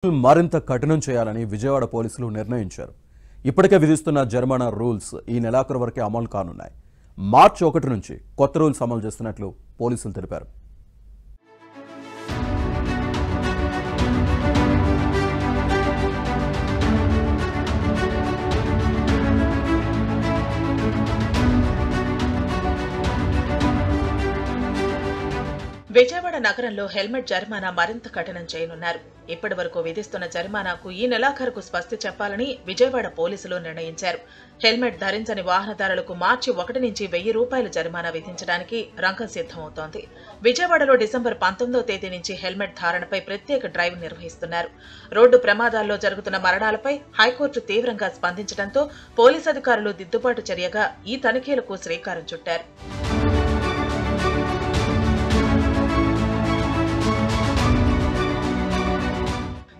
మరింత కఠినం చేయాలని విజయవాడ పోలీసులు నిర్ణయించారు. ఇప్పటికే విధిస్తున్న జరిమానా రూల్స్ ఈ నెలాఖరు వరకే అమలు కానున్నాయి. మార్చి 1 నుంచి కొత్త రూల్స్ అమలు చేస్తున్నట్లు పోలీసులు తెలిపారు. విజయవాడ నగరంలో హెల్మెట్ జరిమానా మరింత కఠినం చేయనున్నారు. ఇప్పటి వరకు విధిస్తున్న జరిమానాకు ఈ నెలాఖరుకు స్పష్టి చెప్పాలని విజయవాడ పోలీసులు నిర్ణయించారు. హెల్మెట్ ధరించని వాహనదారులకు మార్చి 1 నుంచి ₹1000 జరిమానా విధించడానికి రంగం సిద్ధమవుతోంది. విజయవాడలో డిసెంబర్ 19వ తేదీ నుంచి హెల్మెట్ ధారణపై ప్రత్యేక డ్రైవ్ నిర్వహిస్తున్నారు. రోడ్డు ప్రమాదాల్లో జరుగుతున్న మరణాలపై హైకోర్టు తీవ్రంగా స్పందించడంతో పోలీసు అధికారులు దిద్దుబాటు చర్యగా ఈ తనిఖీలకు శ్రీకారం చుట్టారు.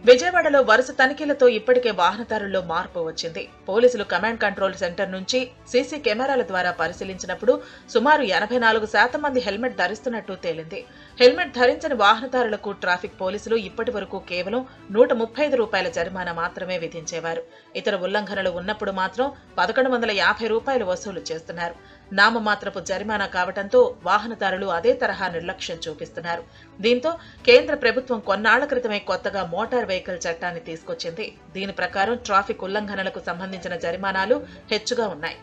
విజయవాడలో వరుస తనిఖీలతో ఇప్పటికే వాహనదారుల్లో మార్పు వచ్చింది. పోలీసులు కమాండ్ కంట్రోల్ సెంటర్ నుంచి సీసీ కెమెరాల ద్వారా పరిశీలించినప్పుడు సుమారు 84% మంది హెల్మెట్ ధరిస్తున్నట్టు తేలింది. హెల్మెట్ ధరించని వాహనదారులకు ట్రాఫిక్ పోలీసులు ఇప్పటి వరకు కేవలం ₹135 జరిమానా మాత్రమే విధించేవారు. ఇతర ఉల్లంఘనలు ఉన్నప్పుడు మాత్రం ₹1150 వసూలు చేస్తున్నారు. నామమాత్రపు జరిమానా కావడంతో వాహనదారులు అదే తరహా నిర్లక్ష్యం చూపిస్తున్నారు. దీంతో కేంద్ర ప్రభుత్వం కొన్నాళ్ల క్రితమే కొత్తగా మోటార్ వెహికల్ చట్టాన్ని తీసుకొచ్చింది. దీని ప్రకారం ట్రాఫిక్ ఉల్లంఘనలకు సంబంధించిన జరిమానాలు హెచ్చుగా ఉన్నాయి.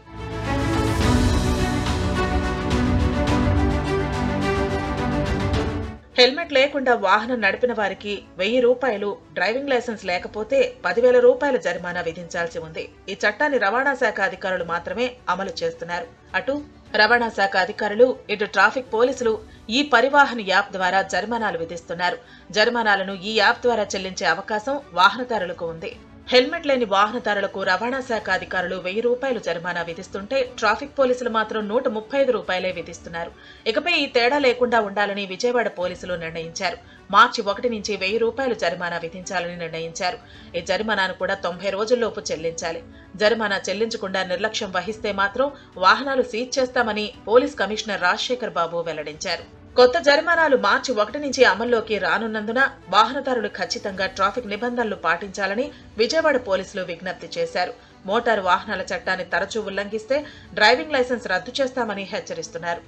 హెల్మెట్ లేకుండా వాహనం నడిపిన వారికి ₹1000, డ్రైవింగ్ లైసెన్స్ లేకపోతే ₹10,000 జరిమానా విధించాల్సి ఉంది. ఈ చట్టాన్ని రవాణా శాఖ అధికారులు మాత్రమే అమలు చేస్తున్నారు. అటు రవాణా శాఖ అధికారులు, ఇటు ట్రాఫిక్ పోలీసులు ఈ పరివాహన్ యాప్ ద్వారా జరిమానాలు విధిస్తున్నారు. జరిమానాలను ఈ యాప్ ద్వారా చెల్లించే అవకాశం వాహనదారులకు ఉంది. హెల్మెట్ లేని వాహనదారులకు రవాణా శాఖ అధికారులు ₹1000 జరిమానా విధిస్తుంటే ట్రాఫిక్ పోలీసులు మాత్రం ₹135 విధిస్తున్నారు. ఇకపై ఈ తేడా లేకుండా ఉండాలని విజయవాడ పోలీసులు నిర్ణయించారు. మార్చి 1 నుంచి ₹1000 జరిమానా విధించాలని నిర్ణయించారు. ఈ జరిమానాను కూడా 90 రోజుల్లోపు చెల్లించాలి. జరిమానా చెల్లించకుండా నిర్లక్ష్యం వహిస్తే మాత్రం వాహనాలు సీజ్ చేస్తామని పోలీస్ కమిషనర్ రాజశేఖర్ బాబు వెల్లడించారు. కొత్త జరిమానాలు మార్చి 1 నుంచి అమల్లోకి రానున్నందున వాహనదారులు ఖచ్చితంగా ట్రాఫిక్ నిబంధనలు పాటించాలని విజయవాడ పోలీసులు విజ్ఞప్తి చేశారు. మోటారు వాహనాల చట్టాన్ని తరచూ ఉల్లంఘిస్తే డ్రైవింగ్ లైసెన్స్ రద్దు చేస్తామని హెచ్చరిస్తున్నారు.